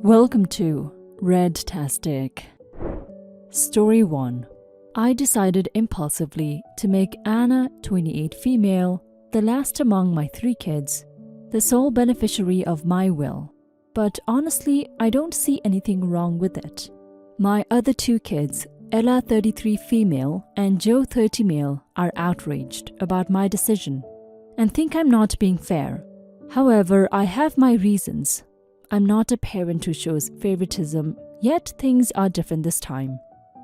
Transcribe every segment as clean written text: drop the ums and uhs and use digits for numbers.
Welcome to Redtastic. Story 1. I decided impulsively to make Anna, 28 female, the last among my 3 kids, the sole beneficiary of my will. But honestly, I don't see anything wrong with it. My other 2 kids, Ella, 33 female, and Joe, 30 male, are outraged about my decision and think I'm not being fair. However, I have my reasons. I'm not a parent who shows favoritism, yet things are different this time.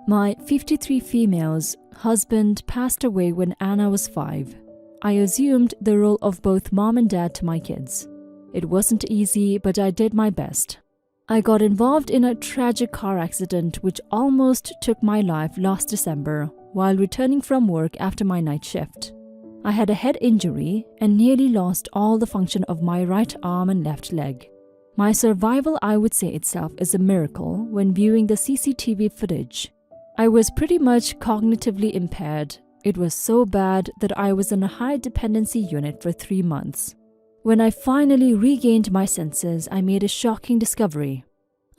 My 53 female's husband passed away when Anna was 5. I assumed the role of both mom and dad to my kids. It wasn't easy, but I did my best. I got involved in a tragic car accident which almost took my life last December while returning from work after my night shift. I had a head injury and nearly lost all the function of my right arm and left leg. My survival, I would say itself, is a miracle when viewing the CCTV footage. I was pretty much cognitively impaired. It was so bad that I was in a high dependency unit for 3 months. When I finally regained my senses, I made a shocking discovery.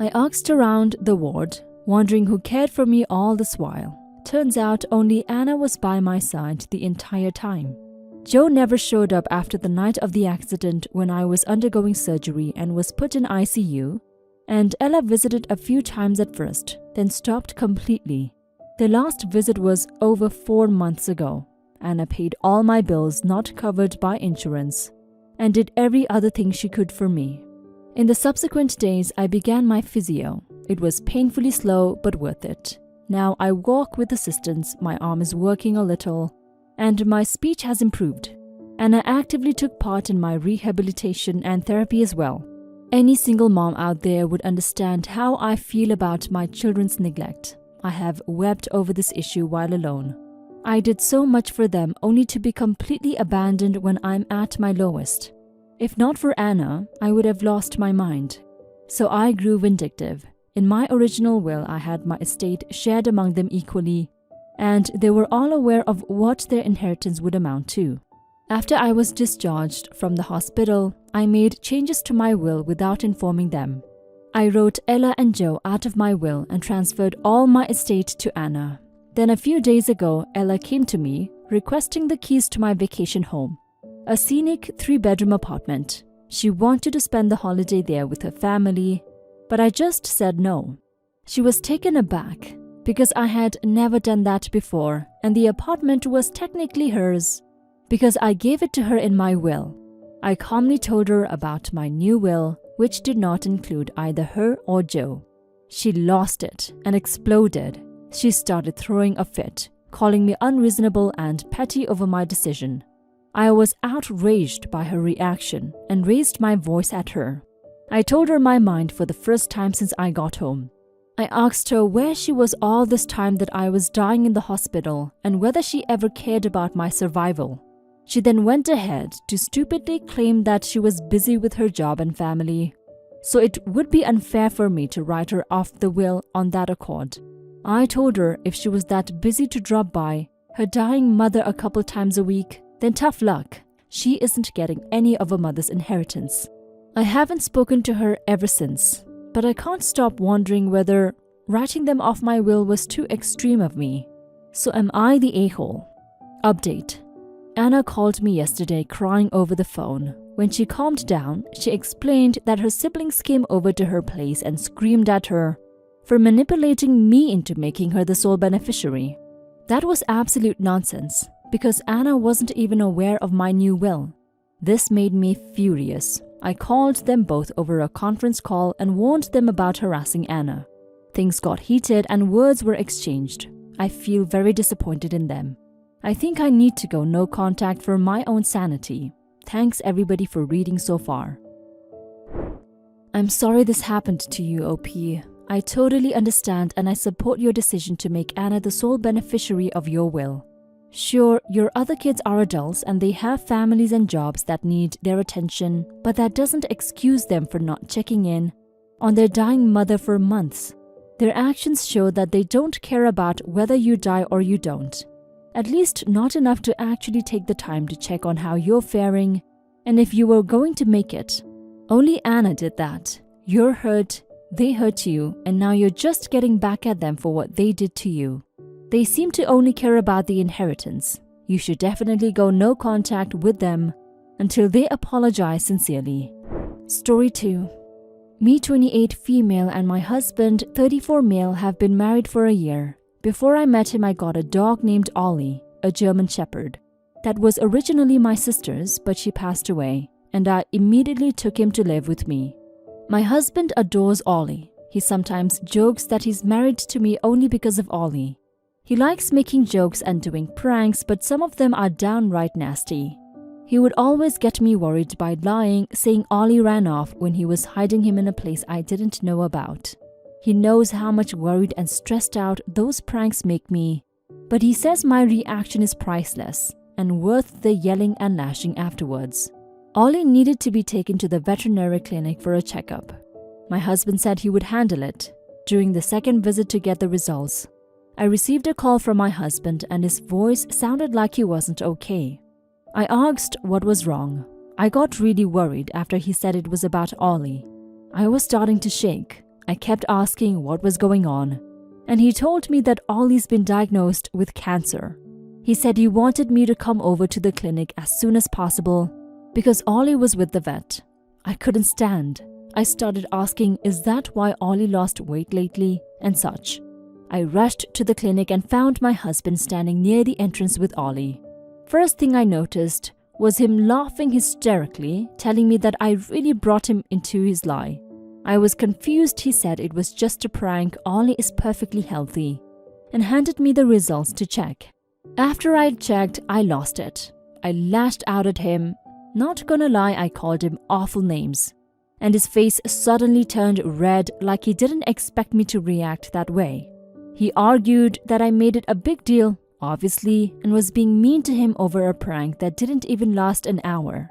I asked around the ward, wondering who cared for me all this while. Turns out only Anna was by my side the entire time. Joe never showed up after the night of the accident when I was undergoing surgery and was put in ICU, and Ella visited a few times at first, then stopped completely. The last visit was over 4 months ago. Anna paid all my bills not covered by insurance and did every other thing she could for me. In the subsequent days, I began my physio. It was painfully slow but worth it. Now I walk with assistance, my arm is working a little, and my speech has improved. Anna actively took part in my rehabilitation and therapy as well. Any single mom out there would understand how I feel about my children's neglect. I have wept over this issue while alone. I did so much for them only to be completely abandoned when I'm at my lowest. If not for Anna, I would have lost my mind. So I grew vindictive. In my original will, I had my estate shared among them equally, and they were all aware of what their inheritance would amount to. After I was discharged from the hospital, I made changes to my will without informing them. I wrote Ella and Joe out of my will and transferred all my estate to Anna. Then a few days ago, Ella came to me, requesting the keys to my vacation home, a scenic 3-bedroom apartment. She wanted to spend the holiday there with her family, but I just said no. She was taken aback because I had never done that before, and the apartment was technically hers because I gave it to her in my will. I calmly told her about my new will, which did not include either her or Joe. She lost it and exploded. She started throwing a fit, calling me unreasonable and petty over my decision. I was outraged by her reaction and raised my voice at her. I told her my mind for the first time since I got home. I asked her where she was all this time that I was dying in the hospital and whether she ever cared about my survival. She then went ahead to stupidly claim that she was busy with her job and family, so it would be unfair for me to write her off the will on that accord. I told her if she was that busy to drop by her dying mother a couple times a week, then tough luck. She isn't getting any of her mother's inheritance. I haven't spoken to her ever since, but I can't stop wondering whether writing them off my will was too extreme of me. So am I the a-hole? Update. Anna called me yesterday crying over the phone. When she calmed down, she explained that her siblings came over to her place and screamed at her for manipulating me into making her the sole beneficiary. That was absolute nonsense, because Anna wasn't even aware of my new will. This made me furious. I called them both over a conference call and warned them about harassing Anna. Things got heated and words were exchanged. I feel very disappointed in them. I think I need to go no contact for my own sanity. Thanks everybody for reading so far. I'm sorry this happened to you, OP. I totally understand and I support your decision to make Anna the sole beneficiary of your will. Sure, your other kids are adults and they have families and jobs that need their attention, but that doesn't excuse them for not checking in on their dying mother for months. Their actions show that they don't care about whether you die or you don't. At least not enough to actually take the time to check on how you're faring and if you were going to make it. Only Anna did that. You're hurt, They hurt you, and now you're just getting back at them for what they did to you. They seem to only care about the inheritance. You should definitely go no contact with them until they apologize sincerely. Story 2. Me, 28 female, and my husband, 34 male, have been married for a year. Before I met him, I got a dog named Ollie, a German Shepherd. That was originally my sister's, but she passed away, and I immediately took him to live with me. My husband adores Ollie. He sometimes jokes that he's married to me only because of Ollie. He likes making jokes and doing pranks, but some of them are downright nasty. He would always get me worried by lying, saying Ollie ran off when he was hiding him in a place I didn't know about. He knows how much worried and stressed out those pranks make me, but he says my reaction is priceless and worth the yelling and lashing afterwards. Ollie needed to be taken to the veterinary clinic for a checkup. My husband said he would handle it. During the second visit to get the results, I received a call from my husband and his voice sounded like he wasn't okay. I asked what was wrong. I got really worried after he said it was about Ollie. I was starting to shake. I kept asking what was going on, and he told me that Ollie's been diagnosed with cancer. He said he wanted me to come over to the clinic as soon as possible because Ollie was with the vet. I couldn't stand. I started asking, is that why Ollie lost weight lately and such. I rushed to the clinic and found my husband standing near the entrance with Ollie. First thing I noticed was him laughing hysterically, telling me that I really brought him into his lie. I was confused. He said it was just a prank, Ollie is perfectly healthy, and handed me the results to check. After I'd checked, I lost it. I lashed out at him. Not gonna lie, I called him awful names, and his face suddenly turned red like he didn't expect me to react that way. He argued that I made it a big deal, obviously, and was being mean to him over a prank that didn't even last an hour.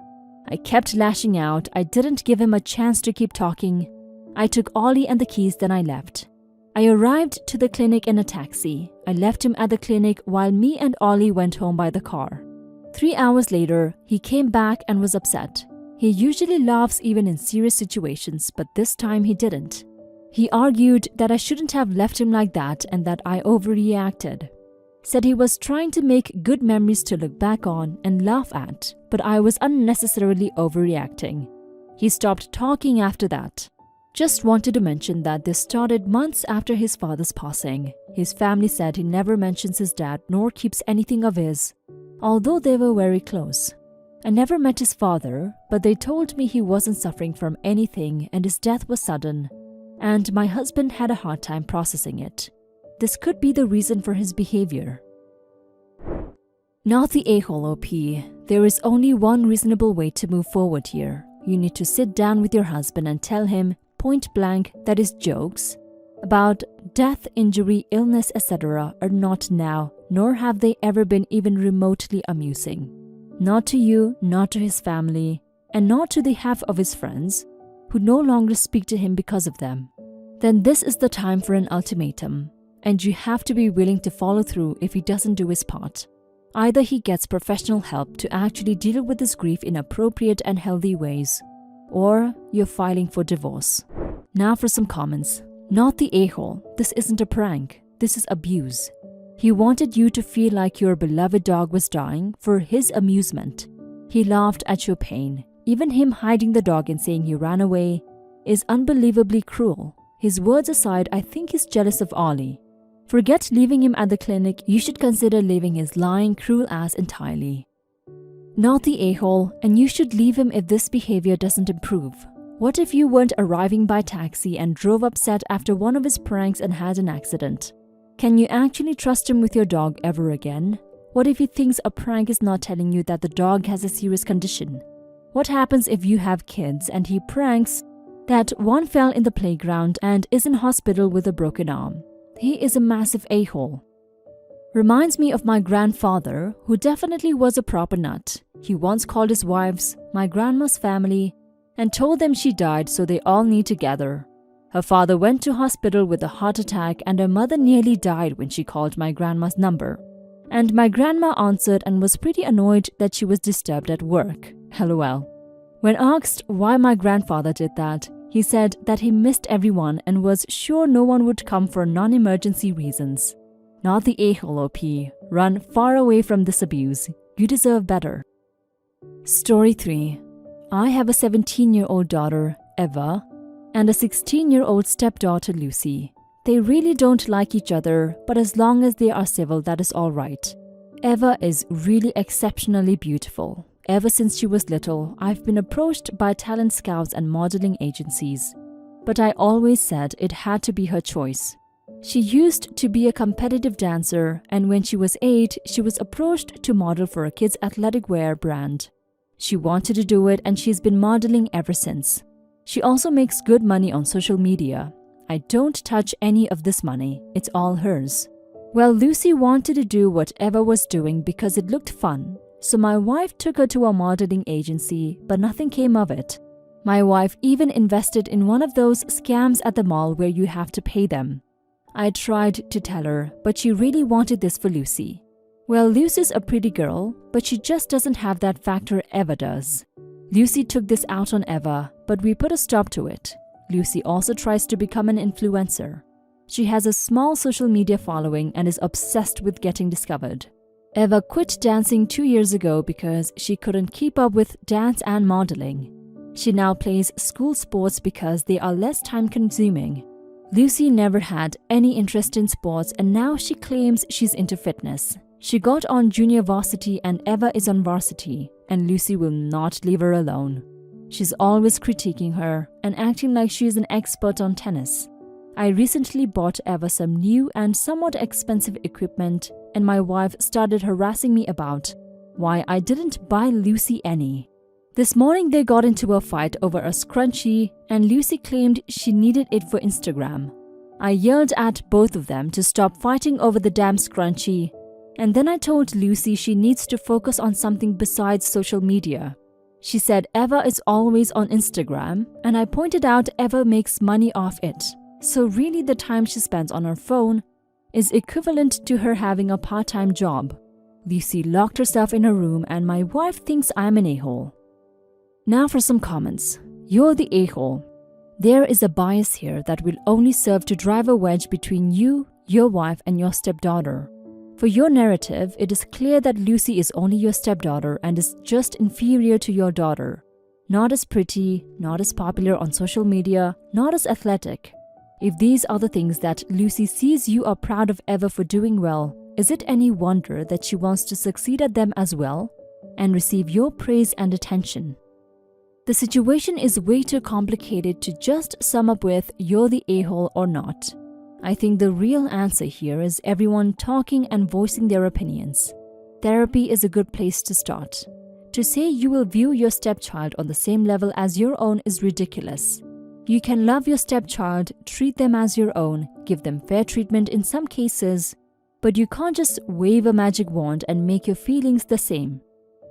I kept lashing out. I didn't give him a chance to keep talking. I took Ollie and the keys, then I left. I arrived to the clinic in a taxi. I left him at the clinic while me and Ollie went home by the car. 3 hours later, he came back and was upset. He usually laughs even in serious situations, but this time he didn't. He argued that I shouldn't have left him like that and that I overreacted. Said he was trying to make good memories to look back on and laugh at, but I was unnecessarily overreacting. He stopped talking after that. Just wanted to mention that this started months after his father's passing. His family said he never mentions his dad nor keeps anything of his, although they were very close. I never met his father, but they told me he wasn't suffering from anything and his death was sudden, and my husband had a hard time processing it. This could be the reason for his behavior. Not the a-hole OP. There is only one reasonable way to move forward here. You need to sit down with your husband and tell him point blank that his jokes about death, injury, illness, etc. are not now, nor have they ever been even remotely amusing. Not to you, not to his family, and not to the half of his friends who no longer speak to him because of them. Then this is the time for an ultimatum. And you have to be willing to follow through if he doesn't do his part. Either he gets professional help to actually deal with his grief in appropriate and healthy ways, or you're filing for divorce. Now for some comments. Not the a-hole. This isn't a prank. This is abuse. He wanted you to feel like your beloved dog was dying for his amusement. He laughed at your pain. Even him hiding the dog and saying he ran away is unbelievably cruel. His words aside, I think he's jealous of Ollie. Forget leaving him at the clinic, you should consider leaving his lying, cruel ass entirely. Not the a-hole, and you should leave him if this behavior doesn't improve. What if you weren't arriving by taxi and drove upset after one of his pranks and had an accident? Can you actually trust him with your dog ever again? What if he thinks a prank is not telling you that the dog has a serious condition? What happens if you have kids and he pranks that one fell in the playground and is in hospital with a broken arm? He is a massive a-hole. Reminds me of my grandfather, who definitely was a proper nut. He once called his wives, my grandma's family, and told them she died so they all need to gather. Her father went to hospital with a heart attack and her mother nearly died when she called my grandma's number. And my grandma answered and was pretty annoyed that she was disturbed at work. LOL. When asked why my grandfather did that, He said that he missed everyone and was sure no one would come for non-emergency reasons. Not the a-hole, OP. Run far away from this abuse. You deserve better. Story 3. I have a 17-year-old daughter, Eva, and a 16-year-old stepdaughter, Lucy. They really don't like each other, but as long as they are civil, that is all right. Eva is really exceptionally beautiful. Ever since she was little, I've been approached by talent scouts and modeling agencies. But I always said it had to be her choice. She used to be a competitive dancer, and when she was 8, she was approached to model for a kids' athletic wear brand. She wanted to do it, and she's been modeling ever since. She also makes good money on social media. I don't touch any of this money. It's all hers. Well, Lucy wanted to do what Eva was doing because it looked fun. So my wife took her to a modeling agency, but nothing came of it. My wife even invested in one of those scams at the mall where you have to pay them. I tried to tell her, but she really wanted this for Lucy. Well, Lucy's a pretty girl, but she just doesn't have that factor Eva does. Lucy took this out on Eva, but we put a stop to it. Lucy also tries to become an influencer. She has a small social media following and is obsessed with getting discovered. Eva quit dancing 2 years ago because she couldn't keep up with dance and modeling. She now plays school sports because they are less time-consuming. Lucy never had any interest in sports and now she claims she's into fitness. She got on junior varsity and Eva is on varsity, and Lucy will not leave her alone. She's always critiquing her and acting like she is an expert on tennis. I recently bought Eva some new and somewhat expensive equipment, and my wife started harassing me about why I didn't buy Lucy any. This morning they got into a fight over a scrunchie, and Lucy claimed she needed it for Instagram. I yelled at both of them to stop fighting over the damn scrunchie, and then I told Lucy she needs to focus on something besides social media. She said Eva is always on Instagram, and I pointed out Eva makes money off it. So really the time she spends on her phone is equivalent to her having a part-time job. Lucy locked herself in her room and my wife thinks I'm an a-hole. Now for some comments. You're the a-hole. There is a bias here that will only serve to drive a wedge between you, your wife, and your stepdaughter. For your narrative, it is clear that Lucy is only your stepdaughter and is just inferior to your daughter. Not as pretty, not as popular on social media, not as athletic. If these are the things that Lucy sees you are proud of Eva for doing well, is it any wonder that she wants to succeed at them as well and receive your praise and attention? The situation is way too complicated to just sum up with you're the a-hole or not. I think the real answer here is everyone talking and voicing their opinions. Therapy is a good place to start. To say you will view your stepchild on the same level as your own is ridiculous. You can love your stepchild, treat them as your own, give them fair treatment in some cases, but you can't just wave a magic wand and make your feelings the same.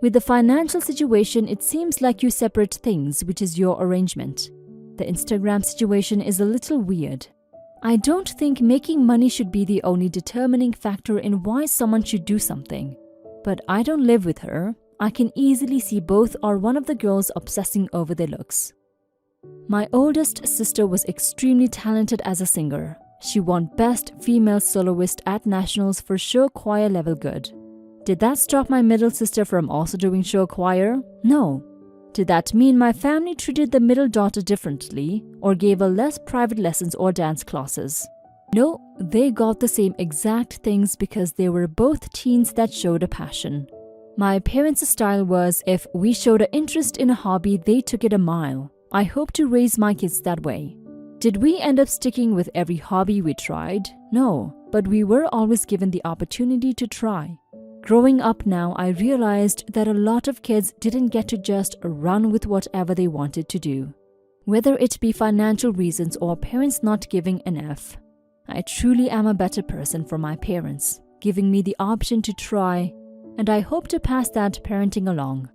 With the financial situation, it seems like you separate things, which is your arrangement. The Instagram situation is a little weird. I don't think making money should be the only determining factor in why someone should do something. But I don't live with her. I can easily see both or one of the girls obsessing over their looks. My oldest sister was extremely talented as a singer. She won Best Female Soloist at Nationals for show choir level good. Did that stop my middle sister from also doing show choir? No. Did that mean my family treated the middle daughter differently or gave her less private lessons or dance classes? No, they got the same exact things because they were both teens that showed a passion. My parents' style was if we showed an interest in a hobby, they took it a mile. I hope to raise my kids that way. Did we end up sticking with every hobby we tried? No, but we were always given the opportunity to try. Growing up now, I realized that a lot of kids didn't get to just run with whatever they wanted to do. Whether it be financial reasons or parents not giving an F. I truly am a better person for my parents, giving me the option to try, and I hope to pass that parenting along.